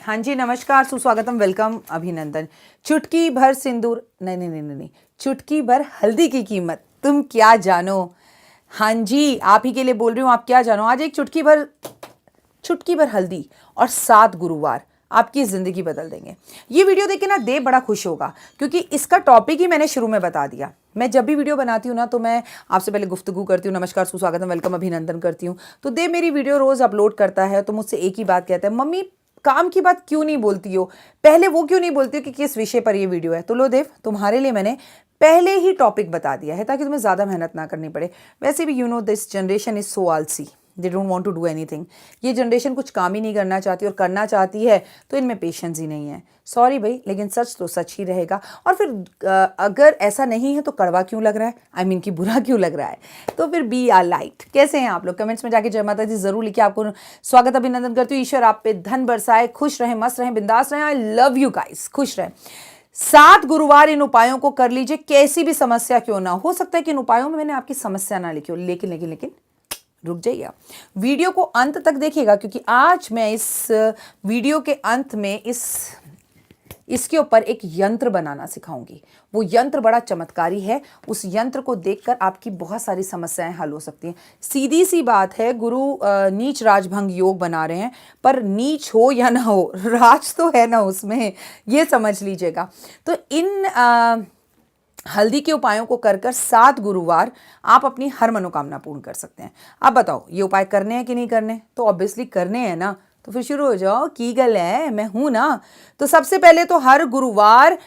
हाँ जी, नमस्कार, सुस्वागतम, वेलकम, अभिनंदन। चुटकी भर सिंदूर, नहीं नहीं नहीं नहीं, चुटकी भर हल्दी की कीमत तुम क्या जानो। हाँ जी, आप ही के लिए बोल रही हूँ, आप क्या जानो। आज एक चुटकी भर हल्दी और 7 गुरुवार आपकी ज़िंदगी बदल देंगे। ये वीडियो देख के ना देव बड़ा खुश होगा, क्योंकि इसका टॉपिक ही मैंने शुरू में बता दिया। मैं जब भी वीडियो बनाती हूँ ना, तो मैं आपसे पहले गुफ्तगू करती हूँ, नमस्कार, सुस्वागतम, वेलकम, अभिनंदन करती हूँ। तो देव मेरी वीडियो रोज़ अपलोड करता है, तो मुझसे एक ही बात कहता है, मम्मी काम की बात क्यों नहीं बोलती हो, पहले वो क्यों नहीं बोलती हो कि किस विषय पर ये वीडियो है। तो लो देव, तुम्हारे लिए मैंने पहले ही टॉपिक बता दिया है, ताकि तुम्हें ज़्यादा मेहनत ना करनी पड़े। वैसे भी दिस जनरेशन इज़ सो आलसी, they don't want to do anything. ये जनरेशन कुछ काम ही नहीं करना चाहती, और करना चाहती है तो इनमें पेशेंस ही नहीं है। सॉरी भाई, लेकिन सच तो सच ही रहेगा। और फिर अगर ऐसा नहीं है तो कड़वा क्यों लग रहा है, आई मीन कि बुरा क्यों लग रहा है। तो फिर बी आर लाइट। कैसे हैं आप लोग? कमेंट्स में जाके जय माता दी जरूर लिखिए। आपको स्वागत, अभिनंदन करती हूँ। ईश्वर आप पे धन बरसाए, खुश रहें, मस्त रहें, बिंदास रहें। आई लव यू गाइस, खुश रहें। 7 गुरुवार इन उपायों को कर लीजिए, कैसी भी समस्या क्यों ना हो। सकता है कि इन उपायों में मैंने आपकी समस्या ना लिखी हो, लेकिन लेकिन लेकिन रुक जाइए, वीडियो को अंत तक देखिएगा, क्योंकि आज मैं इस वीडियो के अंत में इसके ऊपर एक यंत्र बनाना सिखाऊंगी। वो यंत्र बड़ा चमत्कारी है। उस यंत्र को देखकर आपकी बहुत सारी समस्याएं हल हो सकती हैं। सीधी सी बात है, गुरु नीच राजभंग योग बना रहे हैं, पर नीच हो या ना हो, राज तो है ना उसमें, ये समझ लीजिएगा। तो इन हल्दी के उपायों को कर 7 गुरुवार आप अपनी हर मनोकामना पूर्ण कर सकते हैं। अब बताओ, ये उपाय करने हैं कि नहीं करने? तो ऑब्वियसली करने हैं ना। तो फिर शुरू हो जाओ, की गल है, मैं हूं ना। तो सबसे पहले तो हर गुरुवार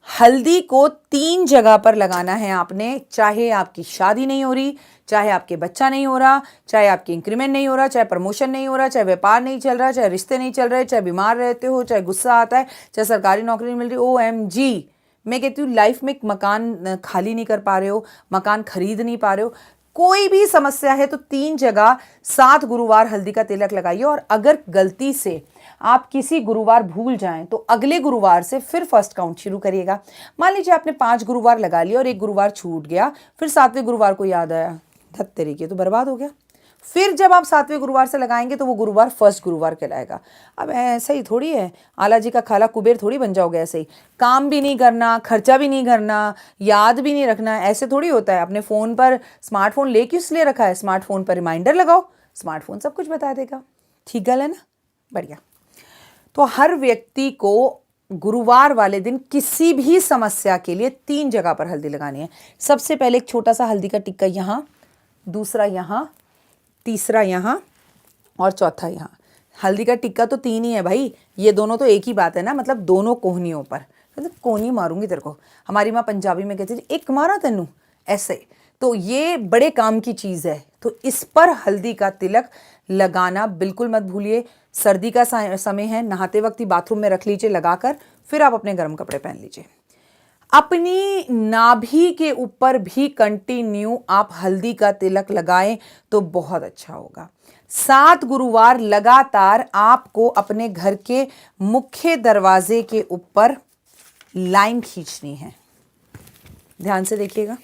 हल्दी को 3 जगह पर लगाना है आपने। चाहे आपकी शादी नहीं हो रही, चाहे आपके बच्चा नहीं हो रहा, चाहे आपकी इंक्रीमेंट नहीं हो रहा, चाहे प्रमोशन नहीं हो रहा, चाहे व्यापार नहीं चल रहा, चाहे रिश्ते नहीं चल रहे, चाहे बीमार रहते हो, चाहे गुस्सा आता है, चाहे सरकारी नौकरी नहीं मिल रही। OMG, मैं कहती हूँ लाइफ में एक मकान खाली नहीं कर पा रहे हो, मकान खरीद नहीं पा रहे हो, कोई भी समस्या है, तो 3 जगह 7 गुरुवार हल्दी का तिलक लगाइए। और अगर गलती से आप किसी गुरुवार भूल जाएं, तो अगले गुरुवार से फिर फर्स्ट काउंट शुरू करिएगा। मान लीजिए आपने 5 गुरुवार लगा लिया और एक गुरुवार छूट गया, फिर 7वें गुरुवार को याद आया, धत तरीके तो बर्बाद हो गया। फिर जब आप 7वें गुरुवार से लगाएंगे, तो वो गुरुवार फर्स्ट गुरुवार कहलाएगा। अब ऐसा ही थोड़ी है, आला जी का खाला कुबेर थोड़ी बन जाओगे ऐसे ही। काम भी नहीं करना, खर्चा भी नहीं करना, याद भी नहीं रखना, ऐसे थोड़ी होता है। अपने फ़ोन पर स्मार्टफोन ले क्यों इसलिए रखा है? स्मार्टफोन पर रिमाइंडर लगाओ, स्मार्टफोन सब कुछ बता देगा। ठीक गल है ना? बढ़िया। तो हर व्यक्ति को गुरुवार वाले दिन किसी भी समस्या के लिए 3 जगह पर हल्दी लगानी है। सबसे पहले एक छोटा सा हल्दी का टिक्का यहाँ, दूसरा यहाँ, तीसरा यहाँ और चौथा यहाँ। हल्दी का टिक्का तो 3 ही है भाई, ये दोनों तो एक ही बात है ना, मतलब दोनों कोहनियों पर। मतलब कोहनी मारूंगी तेरे को, हमारी माँ पंजाबी में कहती थी, एक मारा तेनू, ऐसे। तो ये बड़े काम की चीज़ है, तो इस पर हल्दी का तिलक लगाना बिल्कुल मत भूलिए। सर्दी का समय है, नहाते वक्त ही बाथरूम में रख लीजिए लगाकर, फिर आप अपने गर्म कपड़े पहन लीजिए। अपनी नाभि के ऊपर भी कंटिन्यू आप हल्दी का तिलक लगाएं तो बहुत अच्छा होगा। 7 गुरुवार लगातार आपको अपने घर के मुख्य दरवाजे के ऊपर लाइन खींचनी है। ध्यान से देखिएगा,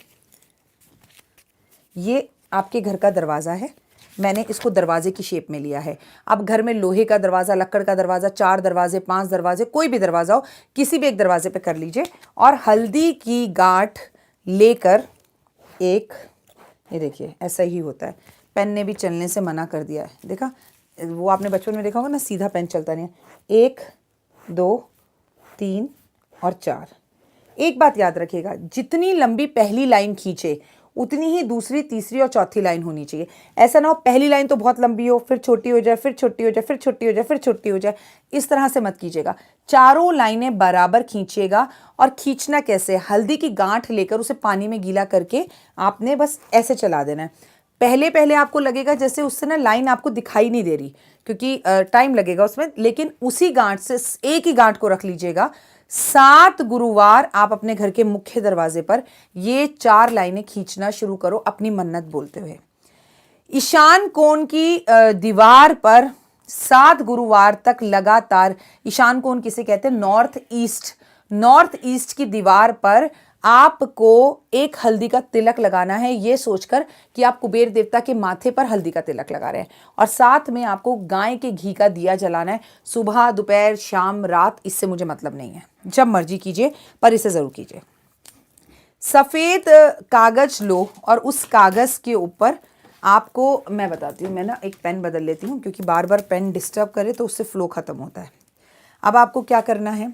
ये आपके घर का दरवाजा है, मैंने इसको दरवाजे की शेप में लिया है। अब घर में लोहे का दरवाज़ा, लक्कड़ का दरवाज़ा, 4 दरवाजे, 5 दरवाजे, कोई भी दरवाज़ा हो, किसी भी एक दरवाजे पे कर लीजिए। और हल्दी की गांठ लेकर एक, ये देखिए ऐसा ही होता है। पेन ने भी चलने से मना कर दिया है, देखा? वो आपने बचपन में देखा होगा ना, सीधा पेन चलता नहीं है। 1 2 3 और 4। एक बात याद रखिएगा, जितनी लंबी पहली लाइन खींचे, उतनी ही दूसरी, तीसरी और चौथी लाइन होनी चाहिए। ऐसा ना हो पहली लाइन तो बहुत लंबी हो, फिर छोटी हो जाए, फिर छोटी हो जाए, फिर छोटी हो जाए, फिर छोटी हो जाए। इस तरह से मत कीजिएगा। चारों लाइनें बराबर खींचिएगा। और खींचना कैसे? हल्दी की गांठ लेकर उसे पानी में गीला करके आपने बस ऐसे चला देना है। पहले पहले आपको लगेगा जैसे उससे ना लाइन आपको दिखाई नहीं दे रही, क्योंकि टाइम लगेगा उसमें, लेकिन उसी गांठ से एक ही गांठ को रख लीजिएगा। 7 गुरुवार आप अपने घर के मुख्य दरवाजे पर ये 4 लाइनें खींचना शुरू करो, अपनी मन्नत बोलते हुए। ईशान कोण की दीवार पर 7 गुरुवार तक लगातार, ईशान कोण किसे कहते हैं? नॉर्थ ईस्ट की दीवार पर आपको एक हल्दी का तिलक लगाना है, ये सोचकर कि आप कुबेर देवता के माथे पर हल्दी का तिलक लगा रहे हैं। और साथ में आपको गाय के घी का दिया जलाना है, सुबह दोपहर शाम रात, इससे मुझे मतलब नहीं है, जब मर्जी कीजिए, पर इसे ज़रूर कीजिए। सफ़ेद कागज लो और उस कागज़ के ऊपर आपको, मैं बताती हूँ, मैं ना एक पेन बदल लेती हूँ क्योंकि बार बार पेन डिस्टर्ब करे तो उससे फ्लो ख़त्म होता है। अब आपको क्या करना है,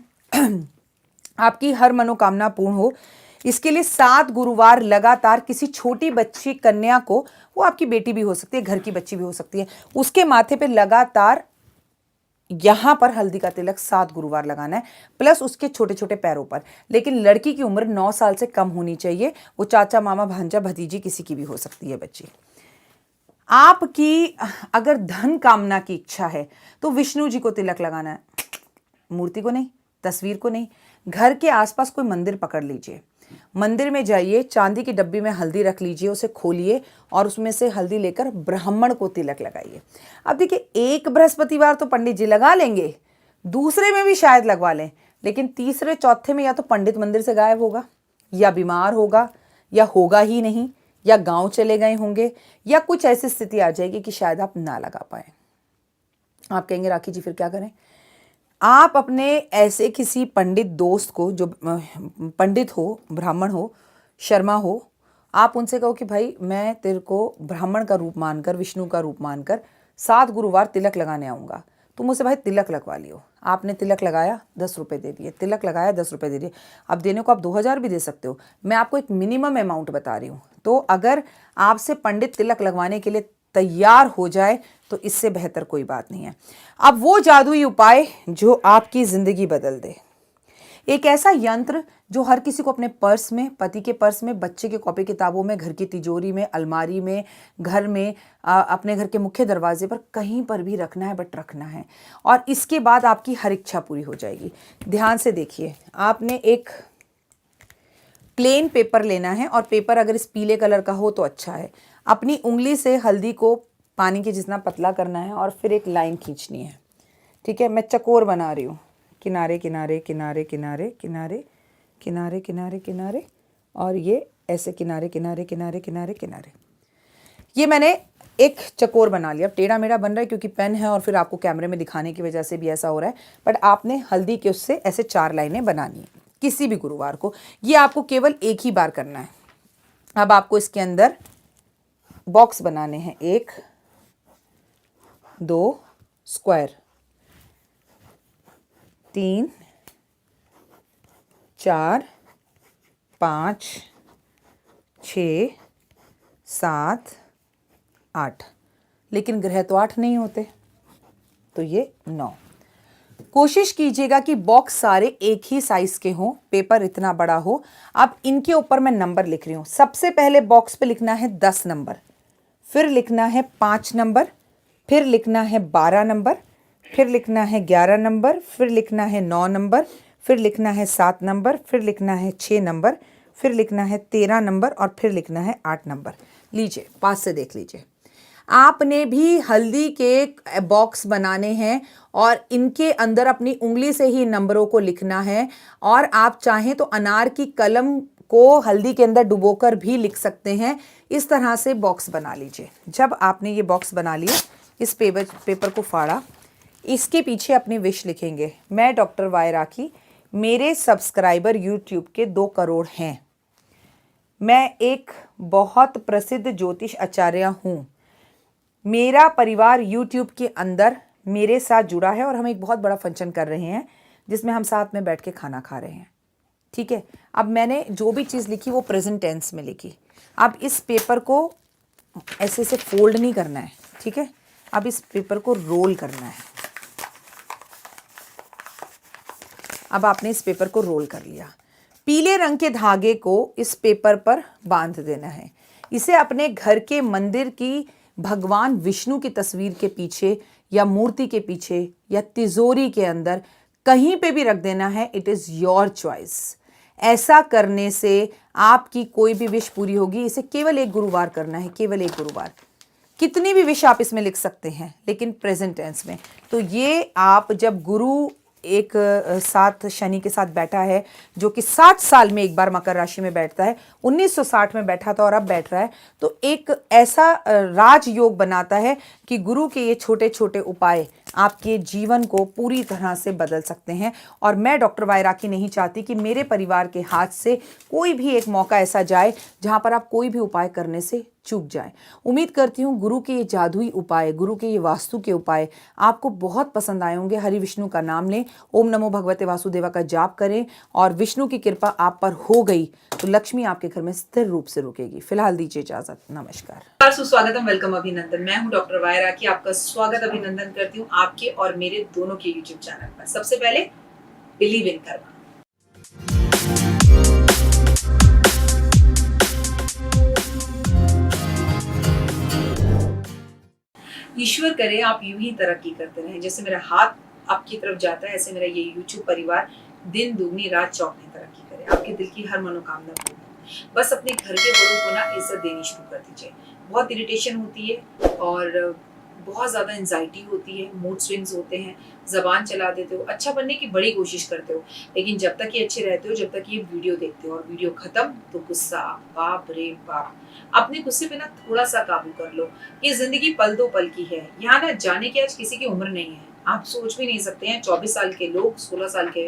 आपकी हर मनोकामना पूर्ण हो, इसके लिए 7 गुरुवार लगातार किसी छोटी बच्ची कन्या को, वो आपकी बेटी भी हो सकती है, घर की बच्ची भी हो सकती है, उसके माथे पे लगातार यहाँ पर हल्दी का तिलक 7 गुरुवार लगाना है, प्लस उसके छोटे छोटे पैरों पर। लेकिन लड़की की उम्र 9 साल से कम होनी चाहिए, वो चाचा मामा भांजा भतीजी किसी की भी हो सकती है बच्ची। आपकी अगर धन कामना की इच्छा है तो विष्णु जी को तिलक लगाना है, मूर्ति को नहीं, तस्वीर को नहीं। घर के आसपास कोई मंदिर पकड़ लीजिए, मंदिर में जाइए, चांदी की डब्बी में हल्दी रख लीजिए, उसे खोलिए और उसमें से हल्दी लेकर ब्राह्मण को तिलक लगाइए। अब देखिए, एक बृहस्पतिवार तो पंडित जी लगा लेंगे, दूसरे में भी शायद लगवा लें, लेकिन तीसरे चौथे में या तो पंडित मंदिर से गायब होगा, या बीमार होगा, या होगा ही नहीं, या गांव चले गए होंगे, या कुछ ऐसी स्थिति आ जाएगी कि शायद आप ना लगा पाए। आप कहेंगे राखी जी फिर क्या करें? आप अपने ऐसे किसी पंडित दोस्त को, जो पंडित हो, ब्राह्मण हो, शर्मा हो, आप उनसे कहो कि भाई मैं तेरे को ब्राह्मण का रूप मानकर, विष्णु का रूप मानकर 7 गुरुवार तिलक लगाने आऊँगा, तुम मुझसे भाई तिलक लगवा लियो। आपने तिलक लगाया, 10 रुपये दे दिए, तिलक लगाया, 10 रुपये दे दिए। अब देने को आप 2000 भी दे सकते हो, मैं आपको एक मिनिमम अमाउंट बता रही हूँ। तो अगर आपसे पंडित तिलक लगवाने के लिए तैयार हो जाए तो इससे बेहतर कोई बात नहीं है। अब वो जादुई उपाय जो आपकी ज़िंदगी बदल दे, एक ऐसा यंत्र जो हर किसी को अपने पर्स में, पति के पर्स में, बच्चे के कॉपी किताबों में, घर की तिजोरी में, अलमारी में, घर में, अपने घर के मुख्य दरवाजे पर, कहीं पर भी रखना है, बट रखना है। और इसके बाद आपकी हर इच्छा पूरी हो जाएगी। ध्यान से देखिए, आपने एक प्लेन पेपर लेना है, और पेपर अगर इस पीले कलर का हो तो अच्छा है। अपनी उंगली से हल्दी को पानी के जितना पतला करना है और फिर एक लाइन खींचनी है, ठीक है। मैं चकोर बना रही हूँ, किनारे किनारे किनारे किनारे किनारे किनारे किनारे किनारे, और ये ऐसे किनारे किनारे किनारे किनारे किनारे। ये मैंने एक चकोर बना लिया। टेढ़ा मेढ़ा बन रहा है क्योंकि पेन है और फिर आपको कैमरे में दिखाने की वजह से भी ऐसा हो रहा है, बट आपने हल्दी के उससे ऐसे 4 लाइनें बनानी है किसी भी गुरुवार को। ये आपको केवल एक ही बार करना है। अब आपको इसके अंदर बॉक्स बनाने हैं, 1 2 स्क्वायर, 3 4 5 6 7 8, लेकिन ग्रह तो 8 नहीं होते, तो ये 9। कोशिश कीजिएगा कि बॉक्स सारे एक ही साइज के हों, पेपर इतना बड़ा हो। अब इनके ऊपर मैं नंबर लिख रही हूँ। सबसे पहले बॉक्स पे लिखना है 10 नंबर, फिर लिखना है 5 नंबर, फिर लिखना है 12 नंबर, फिर लिखना है 11 नंबर, फिर लिखना है 9 नंबर, फिर लिखना है 7 नंबर, फिर लिखना है 6 नंबर, फिर लिखना है 13 नंबर, और फिर लिखना है 8 नंबर। लीजिए, पास से देख लीजिए। आपने भी हल्दी के बॉक्स बनाने हैं और इनके अंदर अपनी उंगली से ही नंबरों को लिखना है, और आप चाहें तो अनार की कलम को हल्दी के अंदर डुबोकर भी लिख सकते हैं। इस तरह से बॉक्स बना लीजिए। जब आपने ये बॉक्स बना लिया, इस पेपर को फाड़ा, इसके पीछे अपनी विश लिखेंगे। मैं डॉक्टर वाई राखी, मेरे सब्सक्राइबर यूट्यूब के 2 करोड़ हैं। मैं एक बहुत प्रसिद्ध ज्योतिष आचार्य हूँ। मेरा परिवार यूट्यूब के अंदर मेरे साथ जुड़ा है और हम एक बहुत बड़ा फंक्शन कर रहे हैं जिसमें हम साथ में बैठ के खाना खा रहे हैं, ठीक है। अब मैंने जो भी चीज़ लिखी वो प्रेजेंट टेंस में लिखी। अब इस पेपर को ऐसे से फोल्ड नहीं करना है, ठीक है। अब इस पेपर को रोल करना है। अब आपने इस पेपर को रोल कर लिया। पीले रंग के धागे को इस पेपर पर बांध देना है। इसे अपने घर के मंदिर की भगवान विष्णु की तस्वीर के पीछे, या मूर्ति के पीछे, या तिजोरी के अंदर कहीं पे भी रख देना है। It is your choice. ऐसा करने से आपकी कोई भी विश पूरी होगी। इसे केवल एक गुरुवार करना है, केवल एक गुरुवार। कितनी भी विश आप इसमें लिख सकते हैं, लेकिन प्रेजेंट टेंस में। तो ये आप जब गुरु एक साथ शनि के साथ बैठा है, जो कि 60 साल में एक बार मकर राशि में बैठता है। 1960 में बैठा था और अब बैठ रहा है, तो एक ऐसा राजयोग बनाता है कि गुरु के ये छोटे छोटे उपाय आपके जीवन को पूरी तरह से बदल सकते हैं। और मैं डॉक्टर वायराकी नहीं चाहती कि मेरे परिवार के हाथ से कोई भी एक मौका ऐसा जाए जहां पर आप कोई भी उपाय करने से चूक जाए। उम्मीद करती हूँ गुरु के ये जादुई उपाय, गुरु के ये वास्तु के उपाय आपको बहुत पसंद आए होंगे। हरि विष्णु का नाम लें, ओम नमो भगवते वासुदेवा का जाप करें और विष्णु की कृपा आप पर हो गई तो लक्ष्मी आपके घर में स्थिर रूप से रुकेगी। फिलहाल दीजिए इजाजत, नमस्कार। सुस्वागतम, वेलकम अभिनंदन। मैं हूँ डॉक्टर वायराकी, आपका स्वागत अभिनंदन करती हूँ आपके और मेरे दोनों के यूट्यूब चैनल पर। सबसे पहले बिलीव इन कर्मा। ईश्वर करे आप यूं ही तरक्की करते रहें। जैसे मेरा हाथ आपकी तरफ जाता है, ऐसे मेरा ये यूट्यूब परिवार दिन दुगनी रात चौगनी तरक्की करे। आपके दिल की हर मनोकामना पूरी हो। बस अपने घर के बड़ों को ना इज्जत देनी शुरू कर दीजिए। बहुत इरिटेशन होती है और बहुत ज़्यादा एंजाइटी होती है, मूड स्विंग्स होते हैं, ज़बान चला देते हो, अच्छा बनने की बड़ी कोशिश करते हो, लेकिन जब तक ये अच्छे रहते हो, जब तक ये वीडियो देखते हो और वीडियो खत्म तो गुस्सा, बाप रे बाप। अपने गुस्से पे ना थोड़ा सा काबू कर लो। ये जिंदगी पल दो पल की है। यहाँ ना जाने की आज किसी की उम्र नहीं है। आप सोच भी नहीं सकते हैं 24 साल के लोग, 16 साल के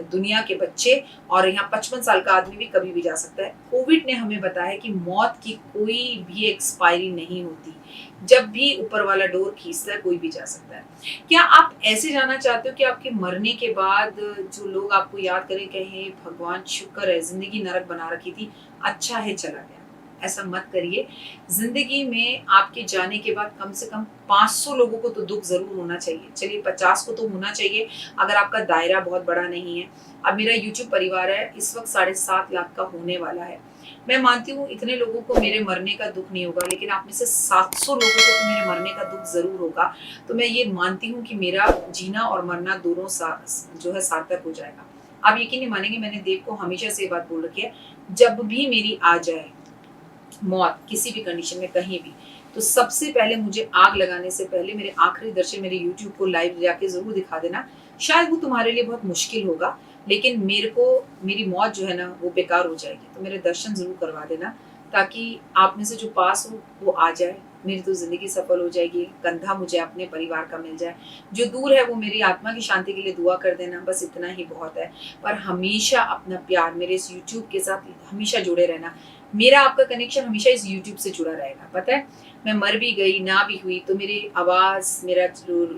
दुनिया के बच्चे और यहाँ 55 साल का आदमी भी कभी भी जा सकता है। कोविड ने हमें बताया कि मौत की कोई भी एक्सपायरी नहीं होती। जब भी ऊपर वाला डोर खींचता है कोई भी जा सकता है। क्या आप ऐसे जाना चाहते हो कि आपके मरने के बाद जो लोग आपको याद करें, कहें भगवान शुक्र है जिंदगी नरक बना रखी थी, अच्छा है चला गया? ऐसा मत करिए। जिंदगी में आपके जाने के बाद कम से कम 500 लोगों को तो दुख जरूर होना चाहिए। चलिए 50 को तो होना चाहिए अगर आपका दायरा बहुत बड़ा नहीं है। अब मेरा YouTube परिवार है, इस वक्त 7.5 लाख का होने वाला है। मैं मानती हूँ इतने लोगों को मेरे मरने का दुख नहीं होगा, लेकिन आप में से 700 लोगों को तो मेरे मरने का दुख जरूर होगा। तो मैं ये मानती हूँ कि मेरा जीना और मरना दोनों जो है सार्थक हो जाएगा। आप यकीन नहीं मानेंगे, मैंने देव को हमेशा से ये बात बोल रखी है, जब भी मेरी आ जाए मौत किसी भी कंडीशन में कहीं भी, तो सबसे पहले मुझे आग लगाने से पहले मेरे आखिरी दर्शन मेरे YouTube को लाइव जाके जरूर दिखा देना। शायद वो तुम्हारे लिए बहुत मुश्किल होगा, लेकिन मेरे को मेरी मौत जो है ना वो बेकार हो जाएगी, तो मेरे दर्शन जरूर करवा देना ताकि आप में से जो पास हो वो आ जाए। मेरी तो जिंदगी सफल हो जाएगी। कंधा मुझे अपने परिवार का मिल जाए। जो दूर है वो मेरी आत्मा की शांति के लिए दुआ कर देना, बस इतना ही बहुत है। पर हमेशा अपना प्यार मेरे इस YouTube के साथ हमेशा जुड़े रहना। मेरा आपका कनेक्शन हमेशा इस YouTube से जुड़ा रहेगा। पता है, मैं मर भी गई ना भी हुई तो मेरी आवाज, मेरा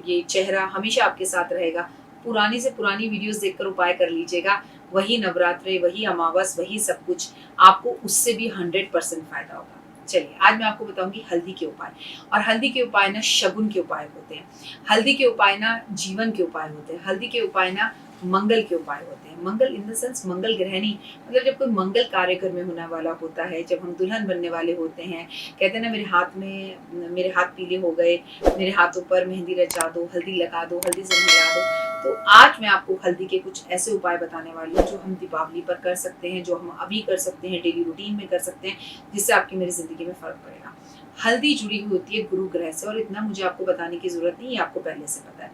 ये चेहरा हमेशा आपके साथ रहेगा। पुरानी से पुरानी वीडियोस देखकर उपाय कर लीजिएगा। वही नवरात्रे, वही अमावस, वही सब कुछ, आपको उससे भी 100% फायदा होगा। चलिए आज मैं आपको बताऊंगी हल्दी के उपाय। और हल्दी के उपाय ना शगुन के उपाय होते हैं। हल्दी के उपाय ना जीवन के उपाय होते हैं। हल्दी के उपाय ना मंगल के उपाय होते हैं। मंगल इन द सेंस मंगल ग्रहणी, मतलब जब कोई मंगल कार्य घर में होने वाला होता है, जब हम दुल्हन बनने वाले होते हैं। कहते हैं ना मेरे हाथ पीले हो गए, मेरे हाथों पर मेहंदी रचा दो, हल्दी लगा दो, हल्दी से नहला दो। तो आज मैं आपको हल्दी के कुछ ऐसे उपाय बताने वाली हूँ जो हम दीपावली पर कर सकते हैं, जो हम अभी कर सकते हैं, डेली रूटीन में कर सकते हैं, जिससे आपकी मेरी जिंदगी में फर्क पड़ेगा। हल्दी जुड़ी हुई होती है गुरु ग्रह से, और इतना मुझे आपको बताने की जरूरत नहीं है, आपको पहले से पता है।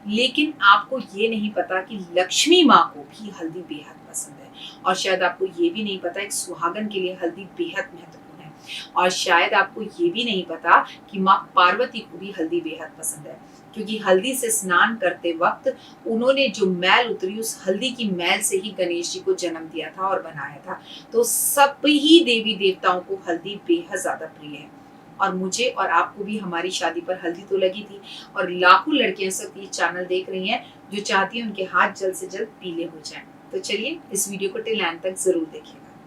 लेकिन आपको ये नहीं पता कि लक्ष्मी माँ को भी हल्दी बेहद पसंद है। और शायद आपको ये भी नहीं पता एक सुहागन के लिए हल्दी बेहद महत्वपूर्ण है। और शायद आपको ये भी नहीं पता कि माँ पार्वती को भी हल्दी बेहद पसंद है, क्योंकि हल्दी से स्नान करते वक्त उन्होंने जो मैल उतरी, उस हल्दी की मैल से ही गणेश जी को जन्म दिया था और बनाया था। तो सभी देवी देवताओं को हल्दी बेहद ज्यादा प्रिय है। और मुझे और आपको भी हमारी शादी पर हल्दी तो लगी थी, और लाखों लड़कियां सब ये चैनल देख रही हैं जो चाहती हैं उनके हाथ जल्द से जल्द पीले हो जाएं। तो चलिए इस वीडियो को टिल एंड तक जरूर देखिएगा।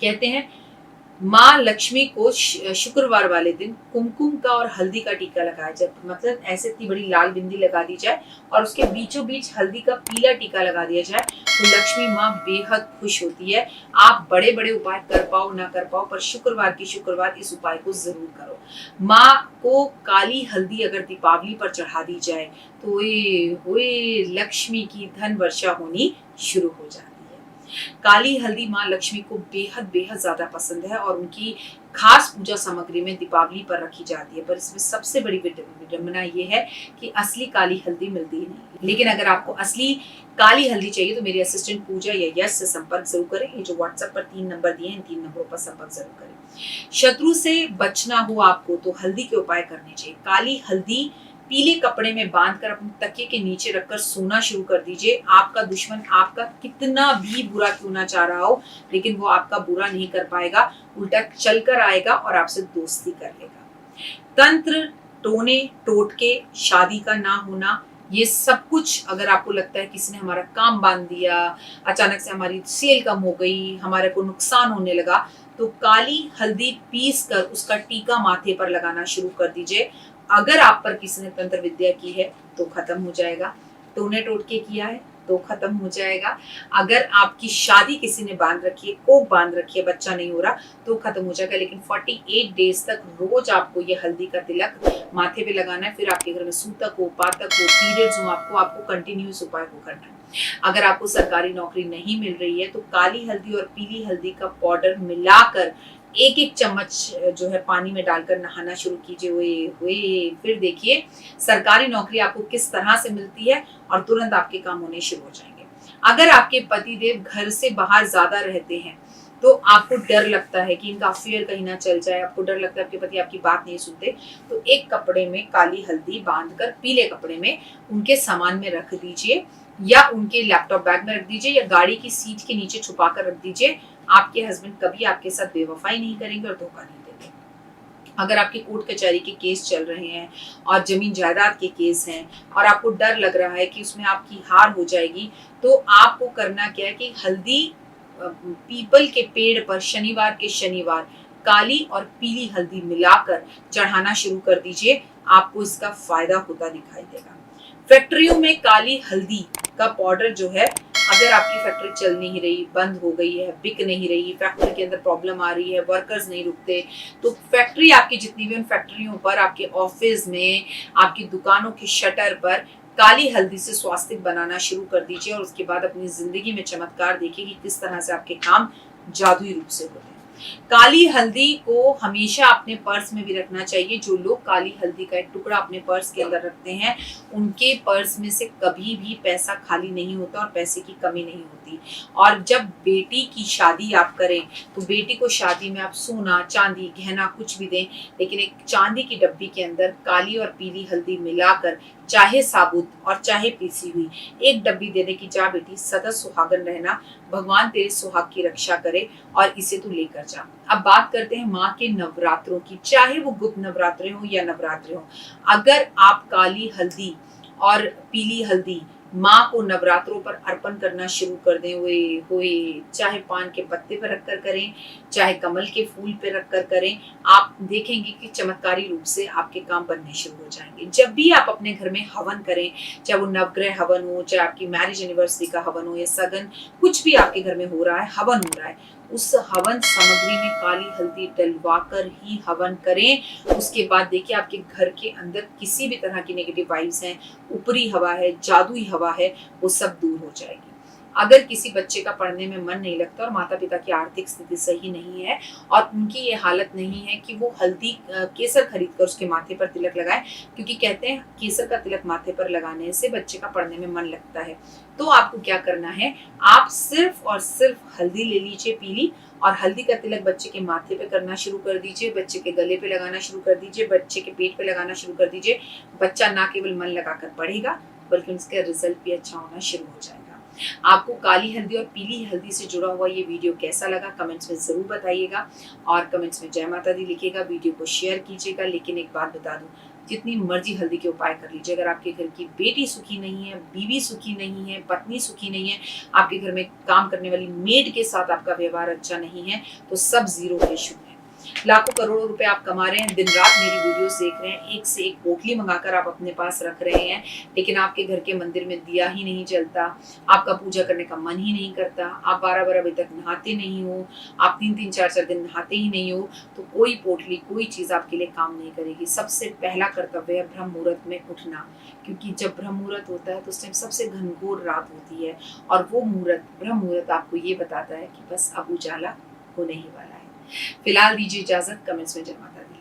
कहते हैं माँ लक्ष्मी को शुक्रवार वाले दिन कुमकुम का और हल्दी का टीका लगाया जाए। मतलब ऐसे इतनी बड़ी लाल बिंदी लगा दी जाए और उसके बीचों बीच हल्दी का पीला टीका लगा दिया जाए, तो लक्ष्मी माँ बेहद खुश होती है। आप बड़े बड़े उपाय कर पाओ ना कर पाओ, पर शुक्रवार की शुक्रवार इस उपाय को जरूर करो। माँ को काली हल्दी अगर दीपावली पर चढ़ा दी जाए तो ओए लक्ष्मी की धन वर्षा होनी शुरू हो जाती है। काली हल्दी माँ लक्ष्मी को बेहद बेहद ज्यादा पसंद है और उनकी खास पूजा सामग्री में दीपावली पर रखी जाती है। पर इसमें सबसे बड़ी विडंबना ये है कि असली काली हल्दी मिलती ही नहीं। लेकिन अगर आपको असली काली हल्दी चाहिए तो मेरी असिस्टेंट पूजा या यश से संपर्क जरूर करें। ये जो व्हाट्सएप पर 3 नंबर दिए हैं, इन 3 नंबरों पर संपर्क जरूर करें। शत्रु से बचना हो आपको तो हल्दी के उपाय करने चाहिए। काली हल्दी पीले कपड़े में बांधकर अपने तकिए के नीचे रखकर सोना शुरू कर दीजिए। आपका दुश्मन आपका कितना भी बुरा क्यों ना चाह रहा हो, लेकिन वो आपका बुरा नहीं कर पाएगा, उल्टा चलकर आएगा और आपसे दोस्ती कर लेगा। तंत्र, टोने, टोटके, शादी का ना होना, ये सब कुछ अगर आपको लगता है किसी ने हमारा काम बांध दिया, अचानक से हमारी सेल कम हो गई, हमारे को नुकसान होने लगा, तो काली हल्दी पीस कर उसका टीका माथे पर लगाना शुरू कर दीजिए। अगर आप पर किसी ने तंत्र विद्या की है तो खत्म हो जाएगा, टोने टोटके किया है तो खत्म हो जाएगा। अगर आपकी शादी किसी ने बांध रखी है, कोक बांध रखी है, बच्चा नहीं हो रहा तो खत्म हो जाएगा। लेकिन 48 डेज तक रोज आपको ये हल्दी का तिलक माथे पे लगाना है। फिर आपके घर में सूतक हो, पातक हो, पीरियड्स हो, आपको कंटिन्यूस उपाय को करना है। अगर आपको सरकारी नौकरी नहीं मिल रही है तो काली हल्दी और पीली हल्दी का पाउडर मिलाकर 1-1 चम्मच जो है पानी में डालकर नहाना शुरू कीजिए। हुए फिर देखिए सरकारी नौकरी आपको किस तरह से मिलती है और तुरंत आपके काम होने शुरू हो जाएंगे। अगर आपके पतिदेव घर से बाहर ज्यादा रहते हैं तो आपको डर लगता है कि इनका अफेयर कहीं ना चल जाए, आपको डर लगता है आपके पति आपकी बात नहीं सुनते, तो एक कपड़े में काली हल्दी बांधकर पीले कपड़े में उनके सामान में रख दीजिए या उनके लैपटॉप बैग में रख दीजिए या गाड़ी की सीट के नीचे छुपा कर रख दीजिए। आपके हस्बैंड कभी आपके साथ बेवफाई नहीं करेंगे और धोखा नहीं देंगे। अगर आपके कोर्ट कचहरी के केस चल रहे हैं और जमीन जायदाद के केस हैं और आपको डर लग रहा है कि उसमें आपकी हार हो जाएगी, तो आपको करना क्या है कि हल्दी पीपल के पेड़ पर शनिवार के शनिवार काली और पीली हल्दी मिलाकर चढ़ाना शुरू कर दीजिए। आपको इसका फायदा होता दिखाई देगा। फैक्ट्रियों में काली हल्दी का पाउडर जो है, अगर आपकी फैक्ट्री चल नहीं रही, बंद हो गई है, बिक नहीं रही, फैक्ट्री के अंदर प्रॉब्लम आ रही है, वर्कर्स नहीं रुकते, तो फैक्ट्री आपकी जितनी भी उन फैक्ट्रियों पर, आपके ऑफिस में, आपकी दुकानों की शटर पर काली हल्दी से स्वास्तिक बनाना शुरू कर दीजिए और उसके बाद अपनी जिंदगी में चमत्कार देखिए कि किस तरह से आपके काम जादुई रूप से होते हैं। काली हल्दी को हमेशा अपने पर्स में भी रखना चाहिए। जो लोग काली हल्दी का एक टुकड़ा अपने पर्स के अंदर रखते हैं, उनके पर्स में से कभी भी पैसा खाली नहीं होता और पैसे की कमी नहीं होती। और जब बेटी की शादी आप करें तो बेटी को शादी में आप सोना, चांदी, गहना कुछ भी दें, लेकिन एक चांदी की डब्बी के अंदर काली और पीली हल्दी मिलाकर, चाहे साबुत और चाहे पीसी हुई, एक डब्बी दे दे कि जा बेटी सदा सुहागन रहना, भगवान तेरे सुहाग की रक्षा करे और इसे तू लेकर जा। अब बात करते हैं माँ के नवरात्रों की, चाहे वो गुप्त नवरात्रे हो या नवरात्रे हो। अगर आप काली हल्दी और पीली हल्दी माँ को नवरात्रों पर अर्पण करना शुरू कर दें, हुए चाहे पान के पत्ते पर रखकर करें, चाहे कमल के फूल पे रखकर करें, आप देखेंगे कि चमत्कारी रूप से आपके काम बनने शुरू हो जाएंगे। जब भी आप अपने घर में हवन करें, चाहे वो नवग्रह हवन हो, चाहे आपकी मैरिज एनिवर्सरी का हवन हो या सगन, कुछ भी आपके घर में हो रहा है, हवन हो रहा है, उस हवन सामग्री में काली हल्दी डलवाकर ही हवन करें। उसके बाद देखिए आपके घर के अंदर किसी भी तरह की नेगेटिव वाइब्स हैं, ऊपरी हवा है, जादुई हवा है, वो सब दूर हो जाएगी। अगर किसी बच्चे का पढ़ने में मन नहीं लगता और माता पिता की आर्थिक स्थिति सही नहीं है और उनकी ये हालत नहीं है कि वो हल्दी केसर खरीद कर उसके माथे पर तिलक लगाए, क्योंकि कहते हैं केसर का तिलक माथे पर लगाने से बच्चे का पढ़ने में मन लगता है, तो आपको क्या करना है, आप सिर्फ और सिर्फ हल्दी ले लीजिए पीली, और हल्दी का तिलक बच्चे के माथे पे करना शुरू कर दीजिए, बच्चे के गले पे लगाना शुरू कर दीजिए, बच्चे के पेट पे लगाना शुरू कर दीजिए। बच्चा ना केवल मन लगाकर पढ़ेगा बल्कि उसका रिजल्ट भी अच्छा होना शुरू हो जाएगा। आपको काली हल्दी और पीली हल्दी से जुड़ा हुआ ये वीडियो कैसा लगा कमेंट्स में जरूर बताइएगा और कमेंट्स में जय माता दी लिखिएगा, वीडियो को शेयर कीजिएगा। लेकिन एक बात बता दूं, जितनी मर्जी हल्दी के उपाय कर लीजिए, अगर आपके घर की बेटी सुखी नहीं है, बीवी सुखी नहीं है, पत्नी सुखी नहीं है, आपके घर में काम करने वाली मेड के साथ आपका व्यवहार अच्छा नहीं है, तो सब जीरो पे शुभ है। लाखों करोड़ों रुपए आप कमा रहे हैं, दिन रात मेरी वीडियोस देख रहे हैं, एक से एक पोटली मंगाकर आप अपने पास रख रहे हैं, लेकिन आपके घर के मंदिर में दिया ही नहीं जलता, आपका पूजा करने का मन ही नहीं करता, आप 12-12 बजे तक नहाते नहीं हो, आप 3-3 4-4 दिन नहाते ही नहीं हो, तो कोई पोटली कोई चीज़ आपके लिए काम नहीं करेगी। सबसे पहला कर्तव्य है ब्रह्म मुहूर्त में उठना, क्योंकि जब ब्रह्म मुहूर्त होता है तो उस टाइम सबसे घनघोर रात होती है, और वो मुहूर्त ब्रह्म मुहूर्त आपको ये बताता है कि बस अब उजाला होने ही वाला है। फिलहाल दीजिए इजाजत, कमेंट्स में जय माता दी।